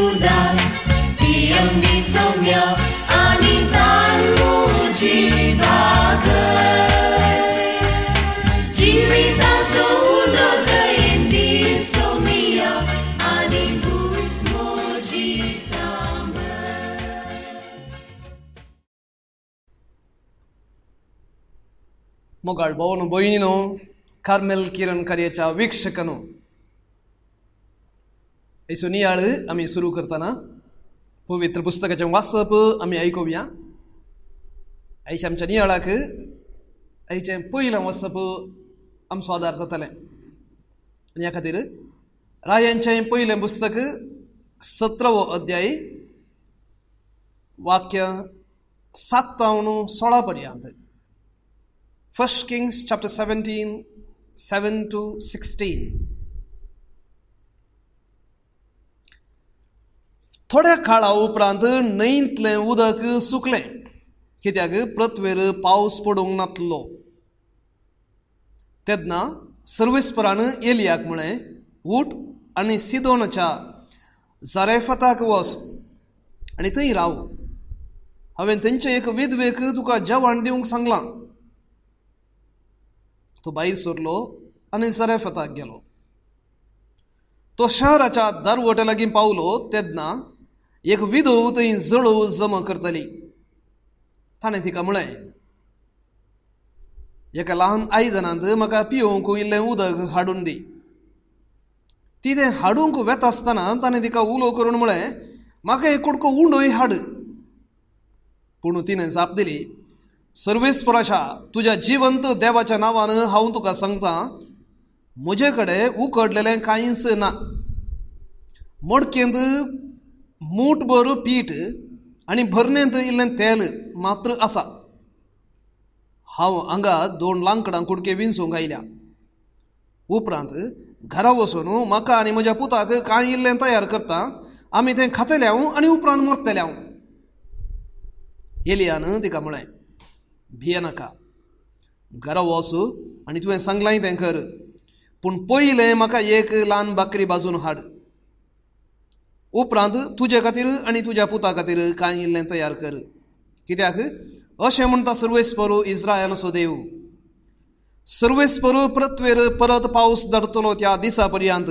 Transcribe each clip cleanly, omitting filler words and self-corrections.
उदार पियंगी सौम्य आणि तान मुझी भाग जीविताचो उदक येंदी सौम्या आणि भूक मोजी तांब. मोगाळ भावांनो भयणींनो, कार्मेल किरण कार्याच्या वीक्षकांनो, ऐसो नियाळ आम्ही सुरू करताना पवित्र पुस्तकाचे वाचप आम्ही ऐकूया. आयच्या आमच्या नियाळाक आयचे पयलें वाचप आमचो आदार जातलें. आनी ह्या खातीर रायांचें पयलें पुस्तक 17वो अध्याय वाक्य 7 ते 16 पर्यंत. 1 Kings chapter 17, 7 to 16. थोड्या काळा उपरांत न्हंयतलें उदक सुकलें, कित्याक पृथ्वीर पावस पडूंक नासलो. तेन्ना सर्वेस्परान एलियाक म्हळें, उठ आनी सिदोनाच्या जारेफताक वच आनी थंय राव. हांवें थंयचे एक विधवेक तुका जेवण दिवंक सांगलां. तो भायर सरलो आनी जारेफताक गेलो. तो शहराच्या दारवटे लागीं पावलो तेन्ना एक विधव थंय जळो जमा करतली. ताणें तिका म्हळें, एका ल्हान आयदनांत म्हाका पिवंक इल्लें उदक हाडून दी. ती तें हाडूंक वेता आसतना ताणें तिका उलो करून म्हळें, म्हाका एक कुडको उंडोय हाड. पूण तिणें जाप दिली, सर्वेस्पराच्या तुज्या जिवंत देवाच्या नांवान हांव तुका सांगतां, म्हजे कडेन उकडलेलें कांयच ना. मडकेंत मूठभर पीठ आनी भरणेंत इल्लें तेल मात्र आसा. हांव हांगा 2 लांकडां कुडके विंचूंक आयल्या. उपरांत घरा वचून म्हाका आनी म्हज्या पुताक कांय इल्लें तयार करता. आमी तें खातल्यांव आनी उपरांत मरतल्यांव. एलियान तिका म्हळें, भिये नाका, घरा वच आनी तुवें सांगलां तें कर. पूण पयलें म्हाका एक ल्हान बाकरी भाजून हाड. उपरांत तुजे खातीर आनी तुज्या पुता खातीर कांय इल्लें तयार कर. कित्याक अशें म्हणटा सर्वेस्परू इस्रायलाचो देव, सर्वेस्परू पृथ्वीर परत पावस धरतलो त्या दिसा पर्यंत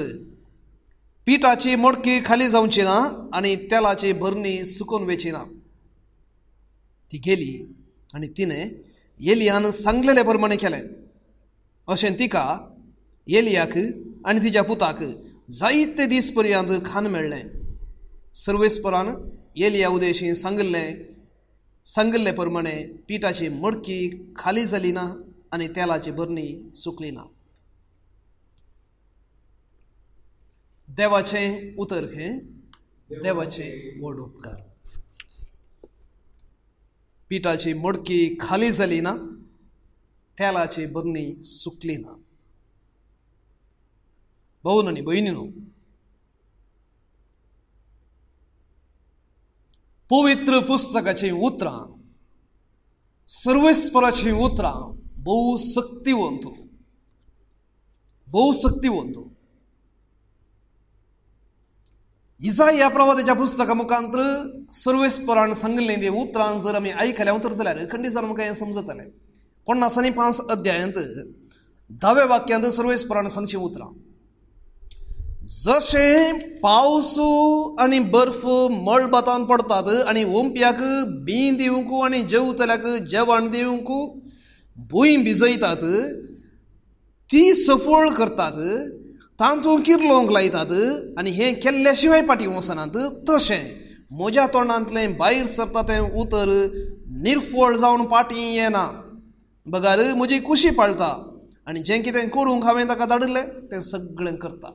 पिठाची मडकी खाली जावची ना आनी तेलाची भरणी सुकून वची ना. ती गेली आनी तिणें एलियान सांगलेले प्रमाणे केलें. अशें तिका, एलियाक आनी तिच्या पुताक जायते दीस पर्यंत खाण मेळ्ळें. सर्वेस्परान एलिया उदेशी सांगिल्ले प्रमाणे पिठाची मडकी खाली जाली ना आनी तेलाची भरणी सुकली ना. देवाचें उतर हे देवाचे व्हड उपकार. पिठाची मडकी खाली जाली ना, तेलाची भरणी सुकली ना. भावांनो आनी भयणींनो, पवित्र पुस्तकाची उतरां, सर्वेस्पराची उतरां बहु शक्तिवंत. इसाया प्रवादाच्या पुस्तका मुखांतर सर्वेस्परान सांगिल्लें तें उतरां जर आमी आयकल्या जाल्यार खंडीत जावन आमकां हें समजतलें. 55 अध्यायांत 10व्या वाक्यांत सर्वेस्परान सांगचीं उतरां. जशें पावस आनी बर्फ मळबातान पडटात आनी ओंप्याक बीं दिवंक आनी जेवतल्याक जेवण दिवंक भूंय भिजयतात, ती सफळ करतात, तांतूं किर्लोंक लायतात आनी हें केल्ल्या शिवाय फाटीं वचनात, तशें म्हज्या तोंडांतलें भायर सरता तें उतर निर्फळ जावन फाटीं येना. बगार म्हजी कुशी पाळटा आनी जें कितें करूंक हांवें ताका धाडिल्लें तें सगळें करता.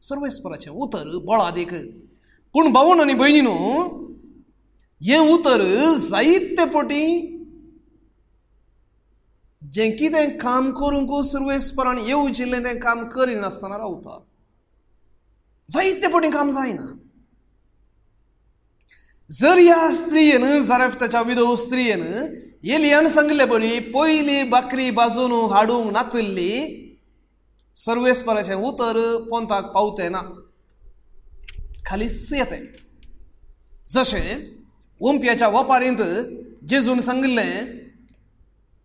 सर्वेस्पराचें उतर बळादेक. पूण भावांनो आनी भयणींनो, हें उतर जायते फावटी जें कितें काम करूंक सर्वेस्परान येवजिल्लें तें काम करिनासतना रावता. जायते फावटी काम जायना. जर ह्या स्त्रियेन, जारेफताच्या विधव स्त्रियेन एलियान सांगिल्ले बरी पयली बाकरी भाजून हाडूंक नातल्ली, सर्वेस्पराचें उतर पोंताक पावतें ना, खालीच येतें. जशें ओंप्याच्या वपारींत जेजून सांगिल्लें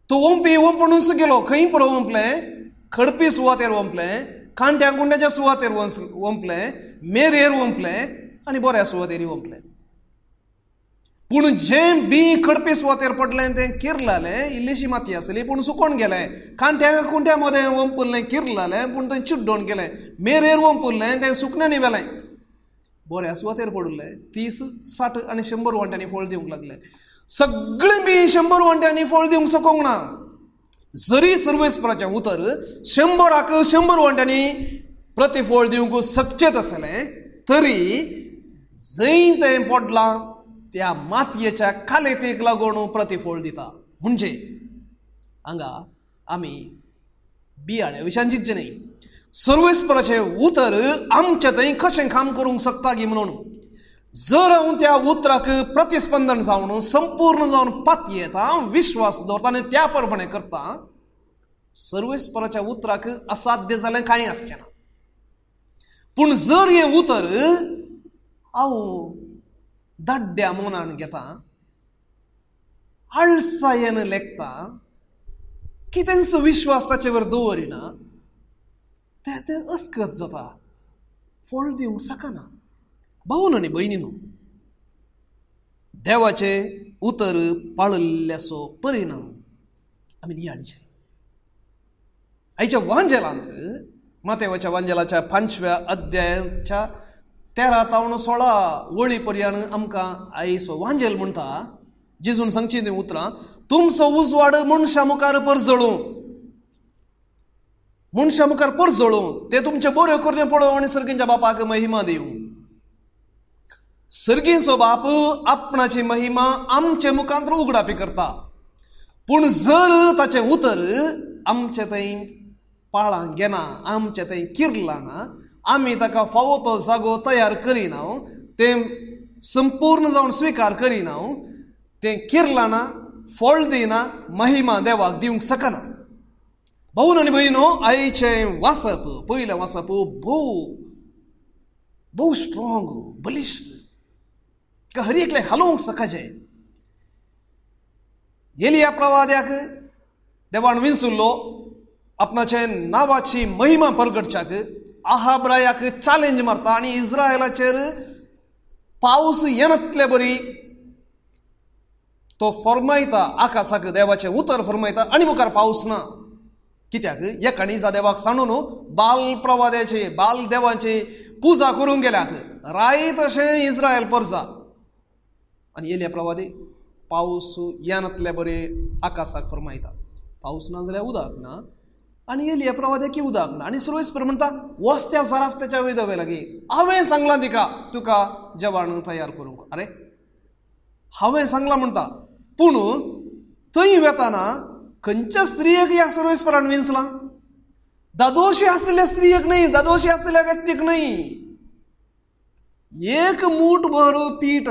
तो ओंपी ओंपणूच गेलो खंय पुरो ओंपलें खडपी सुवातेर ओंपलें कांट्या कुंड्याच्या सुवातेर ओंपलें मेरेर ओंपलें आनी बऱ्या सुवातेर ओंपलें पूण जें बी खडपी सुवातेर पडलें तें किरलालें इल्लीशी माती आसली पूण सुकोवन गेलें कांट्या कुंट्या मदें ओंपुल्लें किरलालें पूण तें चिड्डोवन गेलें मेरेर ओंपुल्लें तें सुकण्यांनी वेलें बऱ्या सुवातेर पडलें 30, 60 आनी 100 वांट्यांनी फळ दिवंक लागलें सगळें बी 100 वांट्यांनी फळ दिवंक सोकोंक ना जरी सर्वेस्पराचें उतर 100राक 100 वांट्यांनी प्रतिफळ दिवंक सकचेत आसलें तरी जंय तें पडलां त्या मातयेच्या खालेतेक लागून प्रतिफळ दिता म्हणजे हांगा आमी बियाड्या विशयान चिंतचें न्ही सर्वेस्पराचें उतर आमच्या थंय कशें काम करूंक शकता गी म्हणून जर हांव त्या उतराक प्रतिस्पंदन जावन संपूर्ण जावन पातये येता विश्वास दवरता आनी त्या प्रमाणे करता सर्वेस्पराच्या उतराक असाध्य जालें कांय आसचें ना पूण जर हें उतर हांव दाड्ड्या मनान घेता आळसायेन लेखता कितेंच विश्वास ताचे वर दवरिना तें अस्कत जाता फळ दिवंक शकना भाऊन आनी भयणीनो देवाचें उतर पाळिल्ल्याचो परिणाम आमी नियाळचे आयच्या वांजेलांत मातेवाच्या वांजेलाच्या 5व्या अध्यायाच्या 13 ते 16 वळी पर्यंत आमकां आयचो वांजेल म्हणटा जेजून सांगची ती उतरां तुमचो उजवाड मनशा मुखार परजळूं मनशा मुखार परजळूं ते तुमचे बऱ्यो करचें पळोवं आनी सर्गींच्या बापाक महिमा दिवं सर्गींचो बाप आपणाची महिमा आमचे मुखांत उगडापी करता पूण जर ताचें उतर आमचे थंय पाळांक घेना आमचे थंय किरला ना आमी ताका फावो तो जागो तयार करिना तें संपूर्ण जावन स्विकार करिना तें किरला ना फळ दिना महिमा देवाक दिवंक शकना भाऊन आनी भयणो आयचें वासप पयलें वासप भोव स्ट्रॉंग बलिश्ट हर एकले हालोवंक सकाचें एलिया प्रवाद्याक देवान विंचुल्लो आपणाचे नांवाची महिमा परगटच्याक आहाब्रायाक चॅलेंज मारता आनी इस्रायलाचेर पावस येनातले बरी तो फर्मायता आकाशाक देवाचें उतर फर्मायता आनी मुखार पावस ना कित्याक एकाणीजा देवाक सांडून बाल प्रवाद्याचे बाल देवाची पुजा करूंक गेल्यात राय तशें इस्रायल परजा आनी एलिया प्रवादी पावस येनातले बरे आकाशाक फर्मायता पावस ना जाल्यार उदक ना आनी एलिया प्रवाद्याकी उदक ना आनी सर्वेस्पर म्हणटा वस्त्या जाराफ्त्याच्या विधवे लागीं हांवें सांगलां तुका जेवण तयार करूंक अरे हांवें सांगलां म्हणटा पूण थंय वेताना खंयच्या स्त्रियेक ह्या सर्वेस्परान विंचलां दादोशी आसलेल्या स्त्रियेक न्हय दादोशी आसलेल्या व्यक्तीक न्हय एक मूठ भर पीठ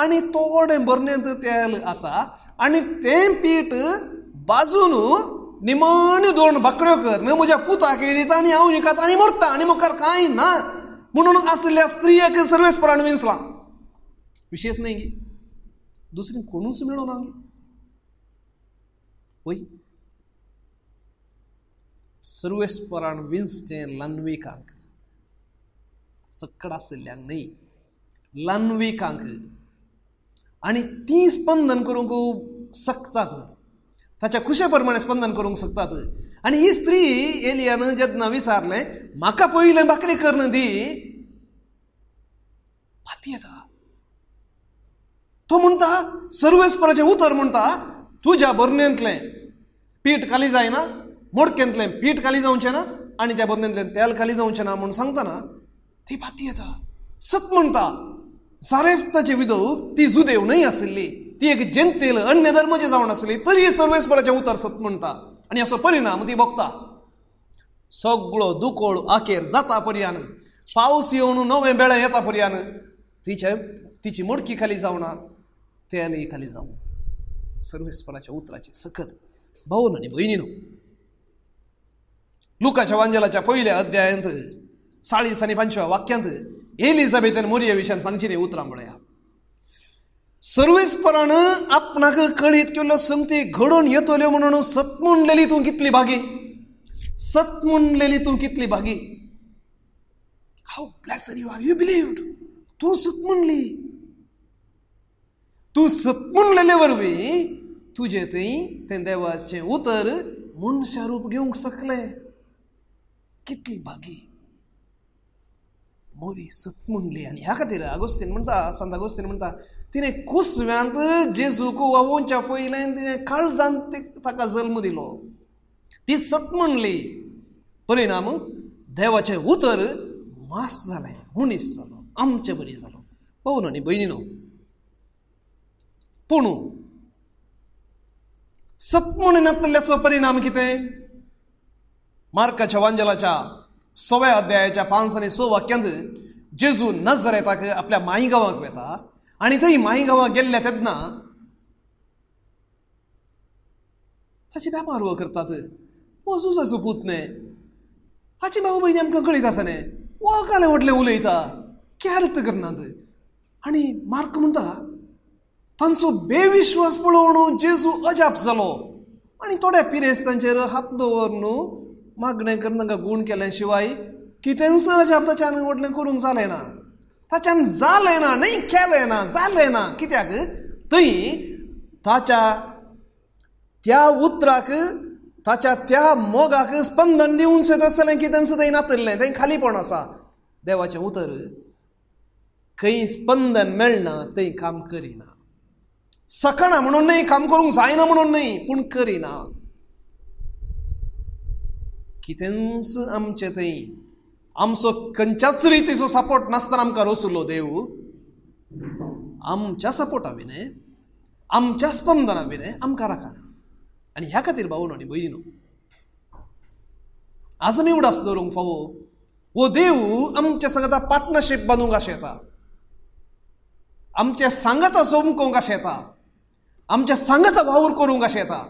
आनी थोडें बरनेंत तेल आसा आनी तें पीठ बाजून निमाण्यो 2 भाकऱ्यो कर न्हय म्हज्या पुताक दिता आनी हांव विकता आनी मरता आनी मुखार कांय ना म्हणून आसलेल्या स्त्रियेक सर्वेस्परान विंचलां विशेष न्हय गी दुसरी कोणूच मेळो ना गी वय सर्वेस्परान विंचचें लान्विकांक सक्कड आसलेल्यांक न्हय लान्विकांक आनी ती स्पंदन करूंक शकतात ताच्या खुशे प्रमाणे स्पंदन करूंक शकतात आनी ही स्त्री एलियान जेन्ना विचारलें म्हाका पयलें भाकरी करून दी फाती येता तो म्हणटा सर्वेस्पराचें उतर म्हणटा तुज्या बरनेंतलें पीठ खाली जायना मोडकेंतलें पीठ खाली जावचें ना आनी त्या बरनेंतलें तेल खाली जावचें ना म्हूण सांगतना ती फाती येता सत म्हणटा जारेफ्ताची विधव ती जुदेव न्हय आशिल्ली ती एक जेंतेल अन्य धर्माची जावन आसली तरी सर्वेस्पराचें उतर सत म्हणटा आनी असो परिणाम ती भोगता सगळो दुकोळ आखेर जाता पर्यान पावस येवन नवें बेळें येता पर्यान तिची मडकी खाली जावना तेलय खाली जावं सर्वेस्पराच्या उतराची सकत भाऊन आनी भयणीनो लुकाच्या वांजेलाच्या पयल्या अध्यायांत 40 आनी 45 वाक्यांत एलिझाबेथन मोरये विशयान सांगची ती उतरां पळया सर्वेस्परान आपणाक कळीत केल्ल्यो संगती घडोवन येतल्यो म्हणून सतमुणलेली तूं कितली भागी. सतमुणलेली तूं कितली भागी. How blessed you are, you believed. तूं सतमुणली. तूं सतमुणलेले वरवीं तुजे थंय तें देवाचें उतर मनशा रूप घेवंक शकलें. कितली भागी. मोरी सतमुणली. आनी ह्या खातीर आगोस्तीन म्हणटा, संत आगोस्तीन म्हणटा, तिणें कुसव्यांत जेजूक वावोवच्या पयलें तिणें काळजांत ताका जल्म दिलो. ती सतमुणली. परिणाम देवाचें उतर मास जालें, मनीस जालो, आमचे बरी जालो. पळोवन आनी भयणीनो, पूण सतमुणीनातल्याचो परिणाम कितें? मार्काच्या वांजलाच्या 6व्या अध्यायाच्या 5 आनी 6 वाक्यांत जेजू नजरेताक आपल्या माई गांवाक वेता आनी थंय माई गांवाक गेल्ल्या तेन्ना ताची बेमार करतात. वचूच पुतने, हाची भाऊ भयणी आमकां कळीत आसा न्ही, वळखालें म्हटलें उलयता, कॅरत करनात. आनी मार्क म्हणटा तांचो बेविश्वास पळोवन जेजू अजाप जालो आनी थोड्या पिरेस्तांचेर हात दवरून मागणें करून तांकां गूण केल्या शिवाय कितेंच अजाप ताच्यान व्हडलें करूंक जालें ना. ताच्यान जालें ना, न्ही केलें ना, जालें ना. कित्याक थंय ताच्या त्या उतराक, ताच्या त्या मोगाक स्पंदन दिवंक शेत आसलें कितेंच थंय नातरलें. थंय खालीपण आसा. देवाचें उतर खंय स्पंदन मेळना थंय काम करिना. सकना म्हणून न्ही, काम करूंक जायना म्हणून न्ही, पूण करिना. कितेंच आमचे थंय आमचो खंयच्याच रितीचो सपोर्ट नासतना आमकां रोसलो देव, आमच्या सपोर्टा विने, आमच्या स्पंदना विने आमकां राखना. आनी ह्या खातीर भावनो आनी भयणीनो, आज आमी उडास दवरूंक फावो वो देव आमच्या सांगता पार्टनरशीप बांदूंक आशेता, आमच्या सांगता चमकोवंक आशेता, आमच्या सांगता वावर करूंक आशेता.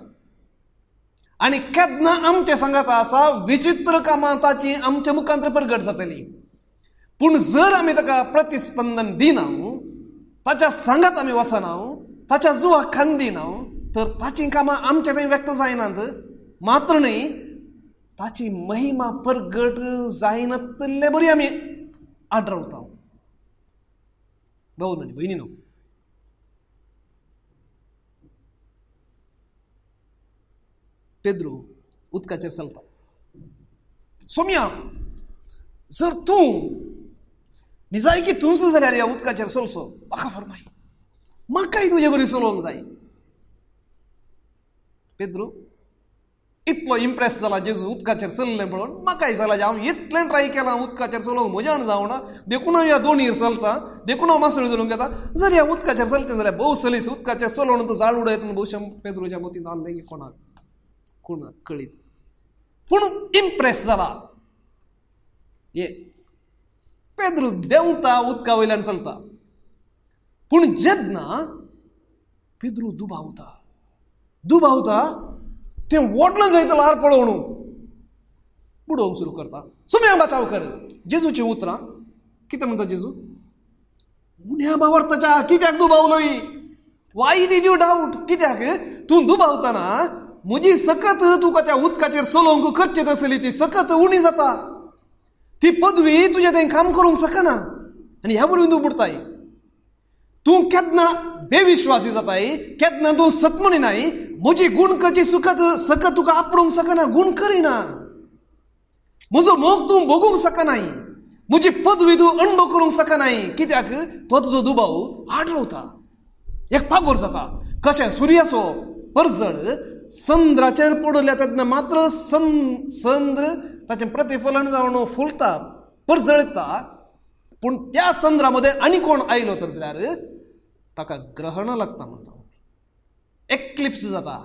आनी केन्ना आमच्या सांगता आसा विचित्र कामां ताची आमच्या मुखांतर प्रगट जातली. पूण जर आमी ताका प्रतिस्पंदन दिना, ताच्या सांगत आमी वचना, ताच्या जुवाक खान दिना, तर ताची कामां आमचे थंय व्यक्त जायनात. मात्र न्ही, ताची महिमा प्रगट जायनातले बरी आमी आड्रवता. भाऊ आनी भयणीनो, पेद्रू उदकाचेर चलता. सोम्या, जर तूं निजायकी तूंच जाल्यार ह्या उदकाचेर चलसो, म्हाका फरमाय, म्हाकाय तुजे बरी चलोवंक जाय. पेद्रू इतलो इम्प्रेस जाला जेजू उदकाचेर चल्लें पळोवन. म्हाकाय जाला, हांव इतलें ट्राय केलां उदकाचेर चलोवंक, म्हज्यान जावना. देखून हांव ह्या दोणीर चलता, देखून हांव मासळी धरून घेता. जर ह्या उदकाचेर चलचें जाल्यार भोव सलीस उदकाचेर चलोवन तूं जाळ उडयत म्हूण भोवशें पेद्रूच्या मतींत आसलें की कोणाक कळीत. पूण इम्प्रेस जाला. ये पेद्रू देंवता, उदका वयल्यान चलता. पूण जेन्ना पेद्रू दुबावता तें व्हडलें जैतलार पळोवन बुडोवंक सुरू करता. सुम्या बचाव कर. जेजूचीं उतरां कितें म्हणटा जेजू? उण्या भावार्थाच्या कित्याक दुबावलोय? Why did you doubt? कित्याक तूं दुबावतना म्हजी सकत तुका त्या उदकाचेर चलोवंक करचेत आसली ती सकत उणी जाता. ती पदवी तुजें थंय काम करूंक शकना. आनी ह्या वरवीं तूं बुडताय. तूं केन्ना बेविश्वासी जाताय, केन्ना तूं सतमुणीनाय. म्हजी गूण करची सकत तुका आपणूंक शकना, गूण करिना. म्हजो मोग तूं भोगूंक शकनाय, म्हजी पदवी तूं अणभव करूंक शकनाय. कित्याक तो तुजो दुबाव आडरवता, एक पागोर जाता. कशें सुर्याचो परजळ संद्राचेर पडल्या तेन्ना मात्र संद्र ताचें प्रतिफलन जावन फुलता, परजळता. पूण त्या संद्रा मध्ये आनी कोण आयलो तर जाल्यार ताका ग्रहण लागता म्हणटा, एक्लिप्स जाता,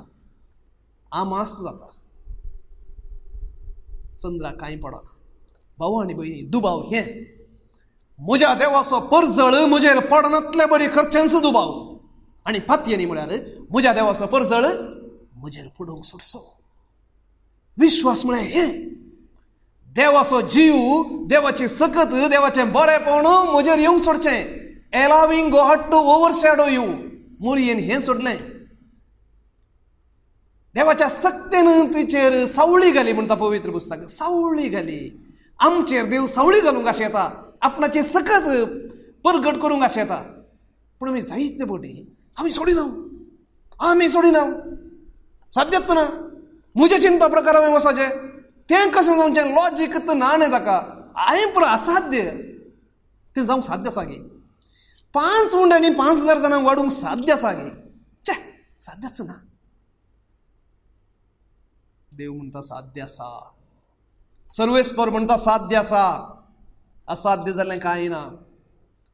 आमास जाता, चंद्रा कांय पडना. भाऊ आनी भयणी, दुबाव हें म्हज्या देवाचो परजळ म्हजेर पडनातले बरी खर्च्यांचो दुबाव. आनी पातयेनी म्हळ्यार म्हज्या देवाचो परजळ म्हजेर पडोवंक सोडचो. विश्वास म्हळ्यार हें देवाचो जीव, देवाची सकत, देवाचें बरेंपण म्हजेर येवंक सोडचें. Allowing God to overshadow you. मोरयेन हें सोडलें. देवाच्या सक्तेन तिचेर सावळी घाली म्हणटा पवित्र पुस्तक. सावळी घाली. आमचेर देव सावळी घालूंक आशें येता, आपणाचे सकत परगट करूंक आशें येता. पूण आमी जायते फावटी आमी सोडिना. साध्यच ना. म्हज्या चिंता प्रकार हांवें वचचें, तें कशें जावचें, लॉजीक ना न्ही ताका. हांवें पुरो असाध्य, तें जावंक साध्य आसा गे. 5 मुंड्यांनी 5000 जाणांक वाडूंक साध्य आसा गे. साध्यच ना. देव म्हणटा साध्य आसा. सर्वेस्पर म्हणटा साध्य आसा. असाध्य जाल्लें कांय ना.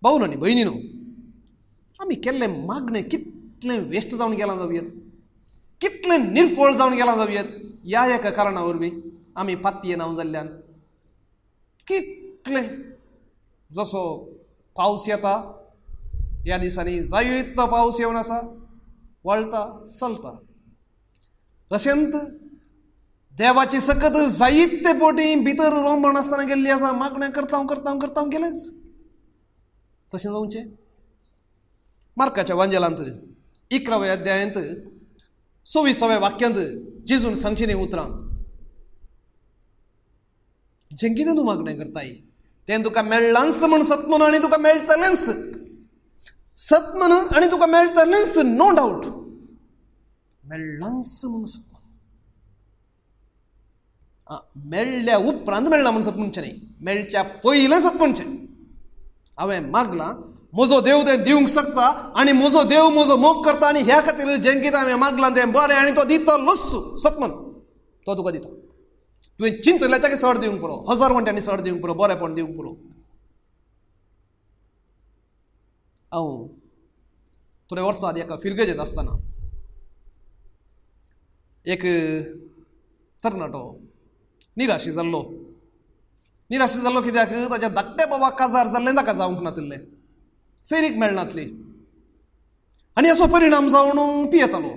भाऊन आनी भयणीनो, आमी केल्लें मागणें कितलें वेस्ट जावन गेलां जावयेत, कितलें निर्फळ जावन गेलां जावयेत. ह्या एका कारणा वरवीं आमी पातये नांव जाल्ल्यान कितलें, जसो पावस येता ह्या दिसांनी जायतो पावस येवन आसा, वळटा चलता. तशेंच देवाची सकत जायते फावटी भितर रोंबण आसतना गेल्ली आसा. मागणें करता गेलेंच. तशें जावचें. मार्काच्या वांजेलांत 11व्या अध्यायांत 26व्या वाक्यांत जेजून सांगचें न्ही उतरां, जें कितें तूं मागणें करताय तें तुका मेळ्ळांच म्हूण सत म्हूण, आनी तुका मेळटलेंच. सत म्हूण आनी तुका मेळटलेंच, नो डावट. मेळ्ळांच म्हूण सत म्हूण. मेळ्ळ्या उपरांत मेळ्ळा म्हूण सत म्हणचें न्ही, मेळच्या पयलें सत म्हणचें. हांवें मागलां, म्हजो देव तें दिवंक शकता, आनी म्हजो देव म्हजो मोग करता, आनी ह्या खातीर जें कितें हांवें मागलां तें बरें, आनी तो दितलोच. सत म्हूण तो तुका दिता. तुवें चिंतल्याच्या चड दिवंक पुरो, 1000 वंट्यांनी चड दिवंक पुरो, बरेंपण दिवंक पुरो. हांव थोड्या वर्सां आदी एका फिरगेजेंत आसतना एक तरणाटो निराशी जाल्लो कित्याक ताच्या धाकट्या बाबाक काजार जाल्लें ताका जावंक नातलें, सैरीक मेळनातली, आनी असो परिणाम जावन पियेतालो.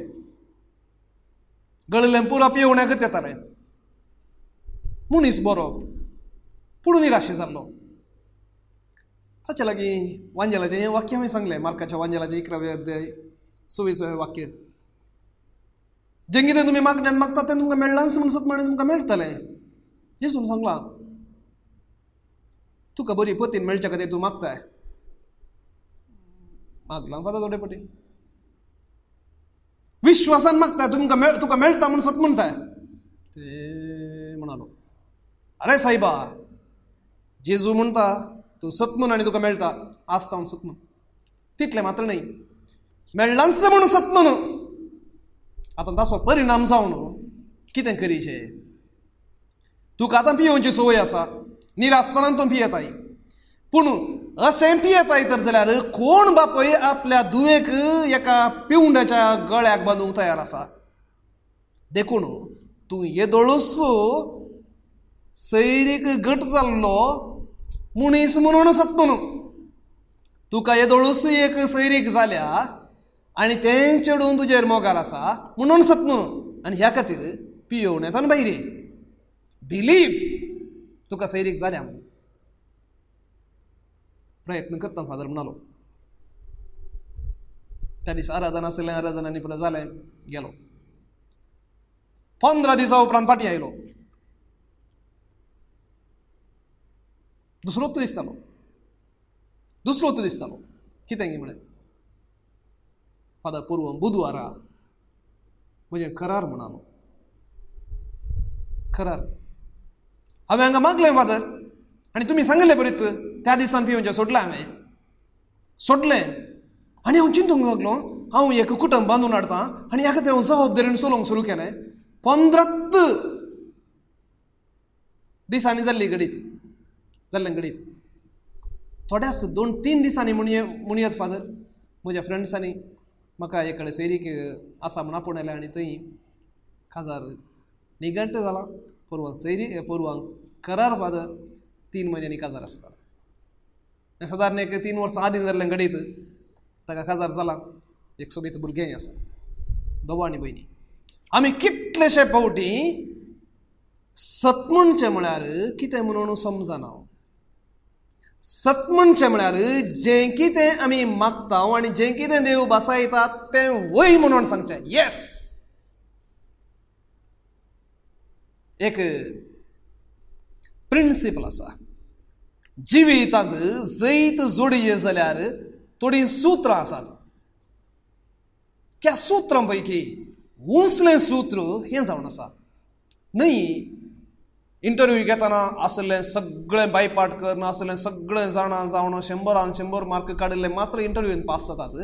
गळिल्लें पुरो पिवण्याकच येतालें. मनीस बरो, पूण निराशी जाल्लो. ताचे लागीं वांजेलाचें हें वाक्य हांवें सांगलें. मार्काच्या वांजेलाचें 11वें अध्याय 26वें वाक्य. जें कितें तुमी मागण्यान मागता तें तुमकां मेळ्ळांच म्हूण सत म्हण तुमकां मेळटलें. जेजून सांगलां, तुका बरी पतीन मेळचे खातीर तूं मागताय. मागलां पावता थोडे फावटी. विश्वासान मागता, तुका मेळटा म्हूण सत म्हणटाय. ते म्हणालो, अरे सायबा, जेजू म्हणटा तूं सत म्हूण आनी तुका मेळटा, आसता म्हूण सत म्हूण. तितलें मात्र न्ही, मेळ्ळांच म्हूण सत म्हूण. आतां ताचो परिणाम जावन कितें करीचें? तुका आतां पियोवची संवय आसा, निरासपणान तूं पियेताय. पूण अशें पियेताय तर जाल्यार कोण बापय आपल्या दुयेक एका पिवंड्याच्या गळ्याक बांदूंक तयार आसा? देखून तूं येदोळूच सैरीक घट जाल्लो मनीस म्हणून सत म्हणून तुका येदोळूच एक सैरीक जाल्या आनी तें चेडून तुजेर मोगार आसा म्हणून सत म्हणून. आनी ह्या खातीर पियोवन येता न्ही बायरे. बिलीव तुका सैरीक जाल्या म्हणून. प्रयत्न करता फादर म्हणालो. त्या दिसा आराधना आसलें, आराधनांनी पुरो जालें, गेलो. 15 दिसां उपरांत फाटीं आयलो. दुसरोच दिसतालो. कितें गे म्हळें, फादर पूर्व बुधवारा म्हजें करार म्हणालो. करार हांवें हांगा मागलें फादर, आनी तुमी सांगलें बरीत त्या दिसान पिवचें सोडलें. आनी हांव चिंतूंक लागलो, हांव एक कुटुंब बांदून हाडटां आनी ह्या खातीर हांव जबाबदारीन चलोवंक सुरू केलें. 15 दिसांनी जाल्लें घडीत. थोड्याच 2-3 दिसांनी म्हणयत फादर, म्हज्या फ्रेंड्सांनी म्हाका एक कडेन सैरीक आसा म्हण आपोवन आयलें, आनी थंय काजार निगंट जाला. पुरवांक करार फादर 3 म्हयन्यांनी काजार आसता. सादारण एक 3 वर्सां आदीं जाल्लें घडीत ताका काजार जाला. एक सोबीत भुरगेंय आसा, दोगो आनी भयणी. आमी कितलेशे फावटी सत म्हणचें म्हळ्यार कितें म्हणून समजना. सत म्हणचें म्हळ्यार जें कितें आमी मागता आनी जें कितें देव बसायतात तें वय म्हणून सांगचें. येस, एक प्रिंसिपल आसा जिवितांत. जैत जोडये जाल्यार थोडीं सुत्रां आसात. त्या सुत्रां पैकी उसलें सूत्र हें जावन आसा. न्हय इंटरव्यू घेतना आसलें सगळें बायपाट कर, नासलें सगळें जाणां जावन 100 मार्क काडिल्ले मात्र इंटरव्यून पास जातात.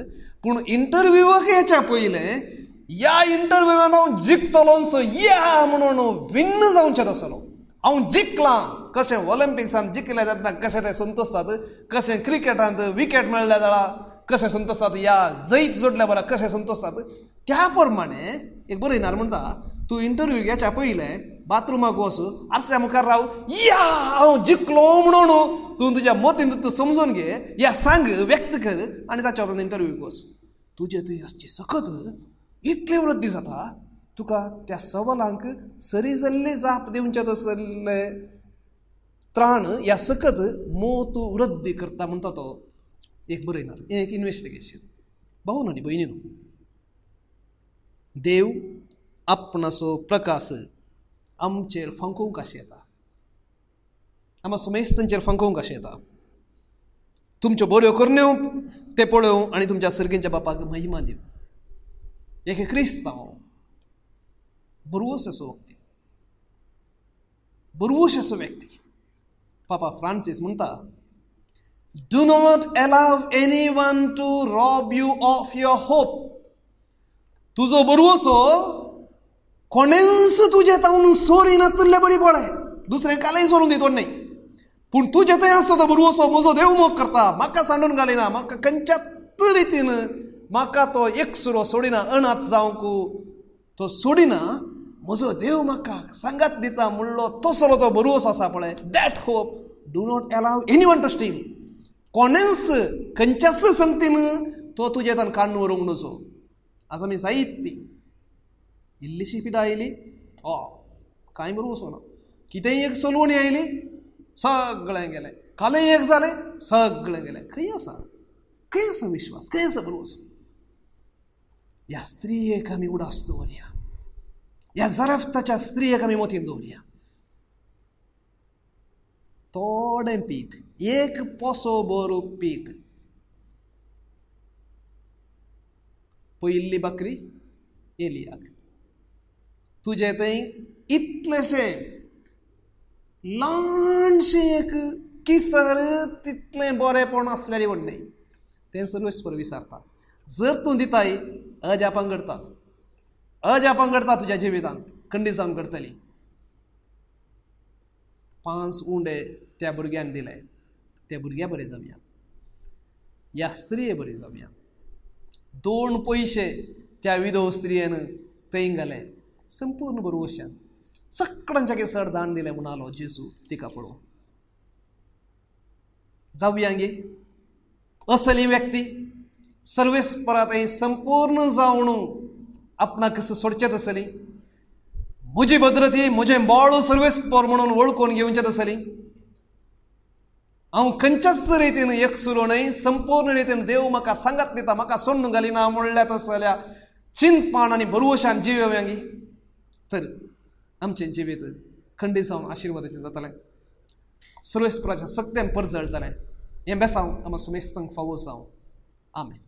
पूण इंटरव्यूक हेच्या पयलें ह्या इंटरव्यूवान हांव जिखतलोंच या म्हणून विन्न जावचें आसलो. हांव जिखलां. कशें ऑलिंपिक्सांत जिखले तेन्ना कशें ते संतोसतात, कशें क्रिकेटांत विकेट मेळ्ळ्या जाल्यार कशें संतोसतात, या जैत जोडल्या बरा कशें संतोसतात. त्या प्रमाणे एक बरयणार म्हणटा तूं इंटरव्यू घेवच्या पयलें बाथरुमाक वच, आरस्या मुखार राव, या हांव जिखलो म्हणून तूं तुज्या मतीन समजून घे, या सांग, व्यक्त कर आनी ताच्या उपरांत इंटरव्यूक वच. तुजे थंय आसची सकत इतले वृद्धी जाता तुका त्या सवालांक सरी जाल्ले जाप दिवचे तसले त्राण ह्या सकत तूं वृद्धी करता म्हणटा तो एक बरयणार. हें एक इन्वेस्टिगेशन. भाऊ आनी भयणीनो, देव आपणाचो प्रकाश आमचेर फांकोवंक कशें येता, आमच्या समेस्तांचेर फांकोवंक कशें येता. तुमच्यो बऱ्यो करण्यो ते पळोवं आनी तुमच्या सर्गेच्या बापाक महिमा दिवं. एक क्रिस्तांव बरोवसो व्यक्ती पापा फ्रांसीस म्हणटा, do not allow anyone to rob you of your hope. तुजो बरोवसो कोणेंच तुजे तावन सोरीना तुल्ले बरी पळय. दुसरें कालय सोडून दितोड न्हय, पूण तुजे थंय आसता तो बरोवसो म्हजो देव मोग करता, म्हाका सांडून घालिना, म्हाका खंयच्याच रितीन म्हाका तो एकसुरो सोडिना, अनाथ जावंक तो सोडिना. म्हजो देव म्हाका सांगात दिता म्हणलो तसलो तो बरोवसो आसा पळय. That hope do not allow anyone to steal. कोणेंच खंयच्याच संगतीन तो तुजे तान काडून व्हरूंक नजो. आज आमी जायती इल्लीशी पिडा आयली, कांय बरोवसो ना. कितेंय एक चलवणी आयली, सगळें गेलें. कालय एक जालें, सगळें गेलें. खंय आसा विश्वास, खंय आसा बरोवसो. ह्या स्त्रियेक आमी उडास दवरया, ह्या जरफ्ताच्या स्त्रियेक आमी मतीन दवरया. थोडें पीठ, एक पोसो भर पीठ. पयली बकरी एलियाक. तुजे थंय इतलेशें ल्हानशें एक किसर तितलें बरेंपण आसल्यार व्हडलें तें सर्वेस्पर विचारता. जर तूं दिताय अजापां घडता तुज्या जिवितांत, खंडी जावन घडटली. 5 उंडे त्या भुरग्यान दिले, त्या भुरग्या बरें जावया, ह्या स्त्रिये बरी जावया. 2 पयशे त्या विधव स्त्रियेन थंय घाले, संपूर्ण बरोवशान सगळ्यांच्या केसर दान दिलें म्हणालो जेजू तिका पळोवन. जावया गे असली व्यक्ती सर्वेस्परांत संपूर्ण जावन आपणाक सोडचेत आसली. म्हजी भद्रती म्हजें बोळ सर्वेस्पर म्हणून वळखून घेवचेत आसली. हांव खंयच्याच रितीन एकसुरो न्हय, संपूर्ण रितीन देव म्हाका सांगात दिता, म्हाका सोडून घालिना म्हणल्यात जाल्यार चिंतपण आनी बरोवशान जियोव्या गे. तर आमचें जिवीत खंडी जावन आशिर्वादाचें जातलें, सर्वेस्पराच्या सत्यान परजळटलें. हें बेसांव आमच्या समेस्तांक फावो जावं. आमेन.